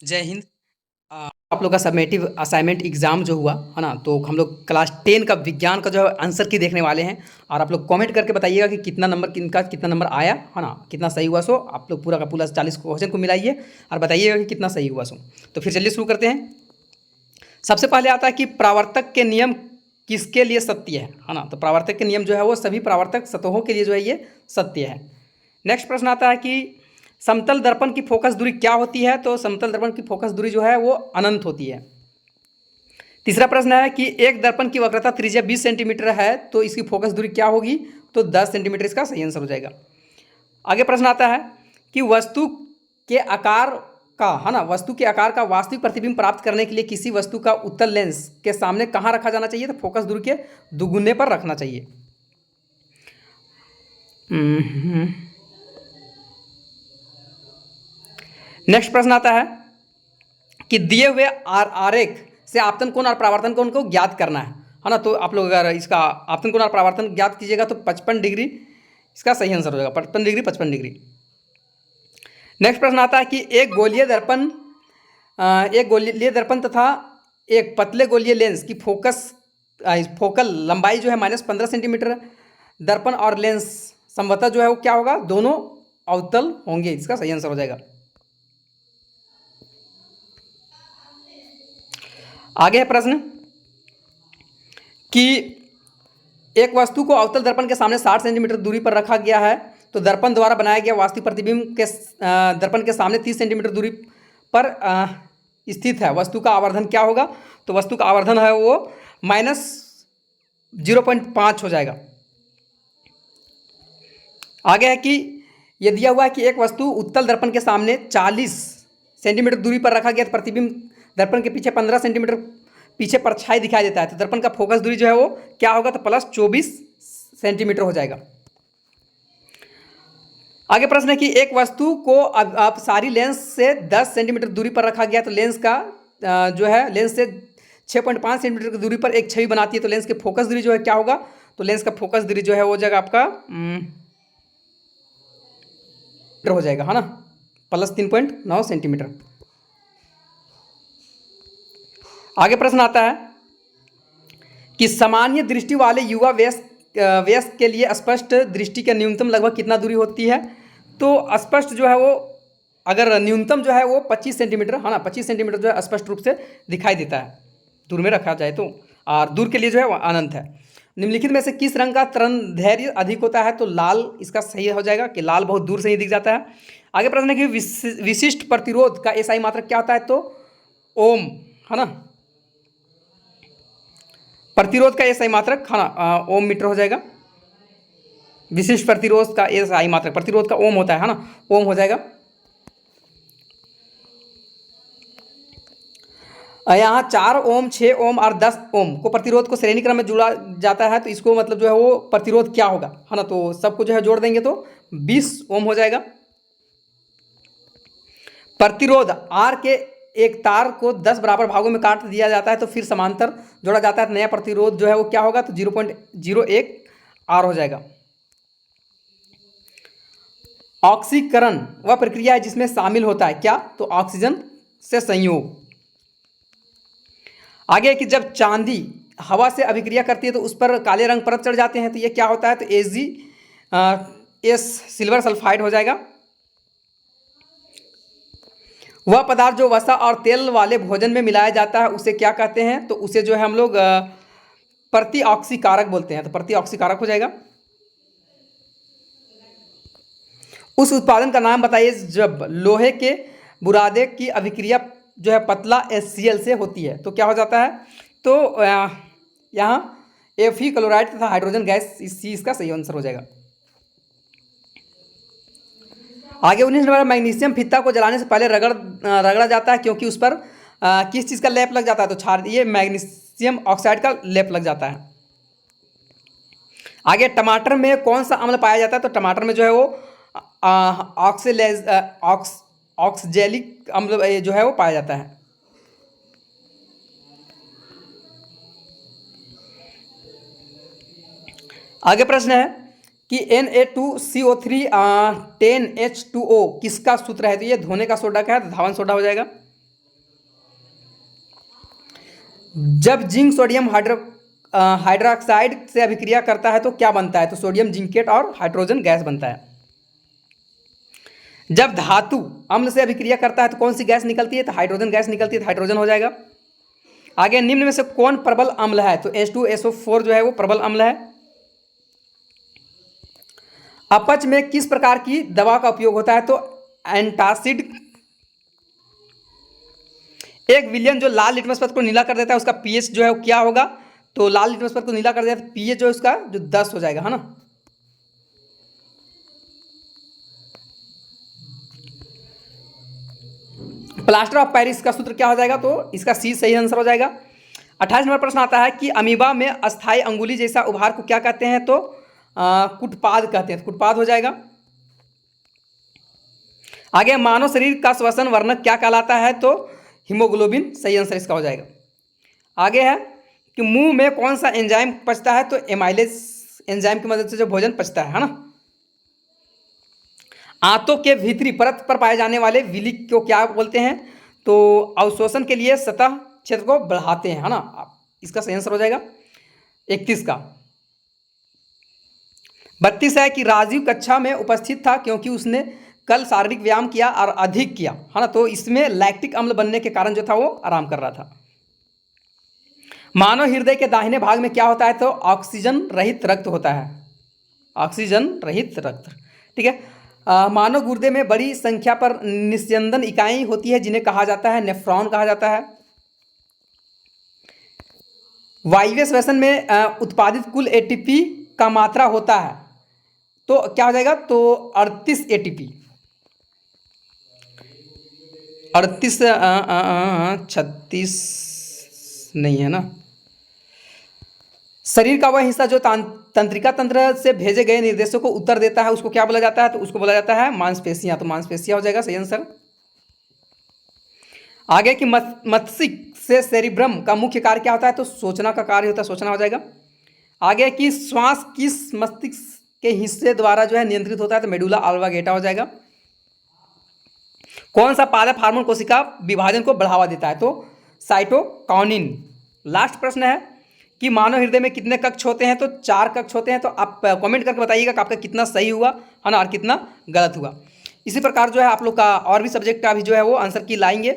जय हिंद। आप लोग का सबमेटिव असाइनमेंट एग्ज़ाम जो हुआ है ना, तो हम लोग क्लास 10 का विज्ञान का जो है आंसर की देखने वाले हैं। और आप लोग कमेंट करके बताइएगा कि कितना नंबर किनका कितना नंबर आया है ना, कितना सही हुआ। सो आप लोग पूरा का पूरा 40 क्वेश्चन को मिलाइए और बताइएगा कि कितना सही हुआ। सो तो फिर चलिए शुरू करते हैं। सबसे पहले आता है कि प्रावर्तक के नियम किसके लिए सत्य है ना। तो प्रावर्तक के नियम जो है वो सभी प्रावर्तक सतहों के लिए जो है ये सत्य है। नेक्स्ट प्रश्न आता है कि समतल दर्पण की फोकस दूरी क्या होती है। तो समतल दर्पण की फोकस दूरी जो है वो अनंत होती है। तीसरा प्रश्न है कि एक दर्पण की वक्रता त्रिज्या 20 सेंटीमीटर है, तो इसकी फोकस दूरी क्या होगी। तो 10 सेंटीमीटर इसका सही आंसर हो जाएगा। आगे प्रश्न आता है कि वस्तु के आकार का है ना, वस्तु के आकार का वास्तविक प्रतिबिंब प्राप्त करने के लिए किसी वस्तु का उत्तल लेंस के सामने कहाँ रखा जाना चाहिए। तो फोकस दूरी के दुगुने पर रखना चाहिए। नेक्स्ट प्रश्न आता है कि दिए हुए आरेख से आपतन कोण और परावर्तन कोण को ज्ञात करना है ना। तो आप लोग अगर इसका आपतन कोण और परावर्तन ज्ञात कीजिएगा तो 55 डिग्री इसका सही आंसर हो जाएगा। 55 डिग्री 55 डिग्री। नेक्स्ट प्रश्न आता है कि एक गोलीय दर्पण तथा एक पतले गोलीय लेंस की फोकल लंबाई जो है -15 सेंटीमीटर है। दर्पण और लेंस संभवतः जो है वो क्या होगा, दोनों अवतल होंगे। इसका सही आंसर हो जाएगा। आगे है प्रश्न कि एक वस्तु को अवतल दर्पण के सामने 60 सेंटीमीटर दूरी पर रखा गया है, तो दर्पण द्वारा बनाया गया वास्तविक प्रतिबिंब के दर्पण के सामने 30 सेंटीमीटर दूरी पर स्थित है। वस्तु का आवर्धन क्या होगा। तो वस्तु का आवर्धन है वो -0.5 हो जाएगा। आगे है कि यह दिया हुआ है कि एक वस्तु उत्तल दर्पण के सामने 40 सेंटीमीटर दूरी पर रखा गया, तो प्रतिबिंब दर्पण के पीछे 15 सेंटीमीटर पीछे परछाई दिखाई देता है, तो दर्पण का फोकस दूरी जो है वो क्या होगा। तो +24 सेंटीमीटर हो जाएगा। आगे प्रश्न है कि एक वस्तु को अब सारी लेंस से 10 सेंटीमीटर दूरी पर रखा गया, तो लेंस का जो है लेंस से 6.5 सेंटीमीटर की दूरी पर एक छवि बनाती है, तो लेंस के फोकस दूरी जो है क्या होगा। तो लेंस का फोकस दूरी जो है वो जगह आपका हो जाएगा है ना, +3.9 सेंटीमीटर। आगे प्रश्न आता है कि सामान्य दृष्टि वाले युवा वयस्क के लिए स्पष्ट दृष्टि के न्यूनतम लगभग कितना दूरी होती है। तो स्पष्ट जो है वो अगर न्यूनतम जो है वो 25 सेंटीमीटर है ना, 25 सेंटीमीटर जो है स्पष्ट रूप से दिखाई देता है दूर में रखा जाए तो। और दूर के लिए जो है वो अनंत है। निम्नलिखित में से किस रंग का तरंग धैर्य अधिक होता है। तो लाल इसका सही हो जाएगा कि लाल बहुत दूर से ही दिख जाता है। आगे प्रश्न है कि विशिष्ट प्रतिरोध का एसआई मात्रक क्या होता है। तो ओम है ना, प्रतिरोध का एसआई मात्रक है ना ओम मीटर हो जाएगा। विशिष्ट प्रतिरोध का एसआई मात्रक प्रतिरोध का ओम होता है ना, ओम हो जाएगा। यहाँ 4 ओम, 6 ओम और 10 ओम को प्रतिरोध को श्रेणी क्रम में जोड़ा जाता है, तो इसको मतलब जो है वो प्रतिरोध क्या होगा है ना। तो सबको जो है जोड़ देंगे तो 20 ओम हो जाएगा। प्रतिरोध आर के एक तार को 10 बराबर भागों में काट दिया जाता है, तो फिर समांतर जोड़ा जाता है, नया प्रतिरोध जो है वो क्या होगा। तो 0.01 आर हो जाएगा। ऑक्सीकरण वह प्रक्रिया है जिसमें शामिल होता है क्या। तो ऑक्सीजन से संयोग। आगे कि जब चांदी हवा से अभिक्रिया करती है तो उस पर काले रंग परत चढ़ जाते हैं, तो ये क्या होता है। तो एस सिल्वर सल्फाइड हो जाएगा। वह पदार्थ जो वसा और तेल वाले भोजन में मिलाया जाता है उसे क्या कहते हैं। तो उसे जो है हम लोग प्रतिऑक्सीकारक बोलते हैं, तो प्रतिऑक्सीकारक हो जाएगा। उस उत्पादन का नाम बताइए जब लोहे के बुरादे की अभिक्रिया जो है पतला HCl से होती है, तो क्या हो जाता है। तो यहाँ Fe क्लोराइड तथा हाइड्रोजन गैस इसका सही आंसर हो जाएगा। आगे 19 नंबर, मैग्नीशियम फीता को जलाने से पहले रगड़ा जाता है क्योंकि उस पर किस चीज़ का लेप लग जाता है। तो क्षार ये मैग्नीशियम ऑक्साइड का लेप लग जाता है। आगे टमाटर में कौन सा अम्ल पाया जाता है। तो टमाटर में जो है वो ऑक्सजेलिक अम्ल जो है वो पाया जाता है। आगे प्रश्न है कि Na2CO3 10H2O किसका सूत्र है। तो ये धोने का सोडा का है, तो धावन सोडा हो जाएगा। जब जिंक सोडियम हाइड्रोक्साइड से अभिक्रिया करता है तो क्या बनता है? तो सोडियम जिंकेट और हाइड्रोजन गैस बनता है। जब धातु अम्ल से अभिक्रिया करता है तो कौन सी गैस निकलती है? तो हाइड्रोजन गैस निकलती है, तो हाइड्रोजन हो जाएगा। आगे निम्न में से कौन प्रबल अम्ल है? तो H2SO4 जो है वो प्रबल अम्ल है। अपच में किस प्रकार की दवा का उपयोग होता है? तो एंटासिड। एक विलयन जो लाल लिटमस पत्र को नीला कर देता है उसका पीएच जो है वो क्या होगा? तो लाल लिटमस पत्र को नीला कर देता है पीएच जो है उसका जो 10 हो जाएगा, है ना। प्लास्टर ऑफ पेरिस का सूत्र क्या हो जाएगा? तो इसका सी सही आंसर हो जाएगा। 28 नंबर प्रश्न आता है कि अमीबा में अस्थायी अंगुली जैसा उभार को क्या कहते हैं? तो कुटपाद कहते हैं, कुटपाद हो जाएगा। आगे मानव शरीर का श्वसन वर्णक क्या कहलाता है? तो हीमोग्लोबिन सही आंसर इसका हो जाएगा। आगे है कि मुंह में कौन सा एंजाइम पचता है? तो एमाइलेज एंजाइम की मदद से जो भोजन पचता है ना। आंतों के भीतरी परत पर पाए जाने वाले विली को क्या बोलते हैं? तो अवशोषण के लिए सतह क्षेत्र को बढ़ाते हैं, है ना। इसका सही आंसर हो जाएगा 31 का। 32 है कि राजीव कक्षा में उपस्थित था क्योंकि उसने कल शारीरिक व्यायाम किया और अधिक किया, है ना। तो इसमें लैक्टिक अम्ल बनने के कारण जो था वो आराम कर रहा था। मानव हृदय के दाहिने भाग में क्या होता है? तो ऑक्सीजन रहित रक्त होता है, ऑक्सीजन रहित रक्त, ठीक है। मानव गुर्दे में बड़ी संख्या पर निस्यंदन इकाई होती है जिन्हें कहा जाता है नेफ्रॉन कहा जाता है। वायवीय श्वसन में उत्पादित कुल एटीपी का मात्रा होता है तो क्या हो जाएगा? तो 38 एटीपी, 38 36 नहीं है ना। शरीर का वह हिस्सा जो तंत्रिका तंत्र से भेजे गए निर्देशों को उत्तर देता है उसको क्या बोला जाता है? तो उसको बोला जाता है मांसपेशियां, तो मांसपेशियां हो जाएगा सही आंसर। आगे कि मस्तिष्क से सेरिब्रम का मुख्य कार्य क्या होता है? तो सोचना का कार्य होता है, सोचना हो जाएगा। आगे कि श्वास किस मस्तिष्क के हिस्से द्वारा जो है नियंत्रित होता है? तो मेडुला ऑब्लांगेटा हो जाएगा। कौन सा पादप हार्मोन कोशिका विभाजन को बढ़ावा देता है? तो साइटोकाइनिन। लास्ट प्रश्न है कि मानव हृदय में कितने कक्ष होते हैं? तो 4 कक्ष होते हैं। तो आप कमेंट करके बताइएगा कि आपका कितना सही हुआ, है ना, और कितना गलत हुआ। इसी प्रकार जो है आप लोग का और भी सब्जेक्ट का भी जो है वो आंसर की लाएंगे।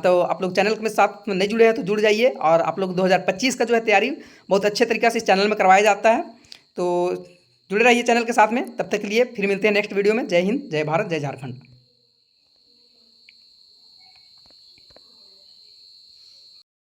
तो आप लोग चैनल के साथ नहीं जुड़े हैं तो जुड़ जाइए। और आप लोग 2025 का जो है तैयारी बहुत अच्छे तरीके से इस चैनल में करवाया जाता है, तो जुड़े रहिए चैनल के साथ में। तब तक के लिए फिर मिलते हैं नेक्स्ट वीडियो में। जय हिंद, जय भारत, जय झारखंड।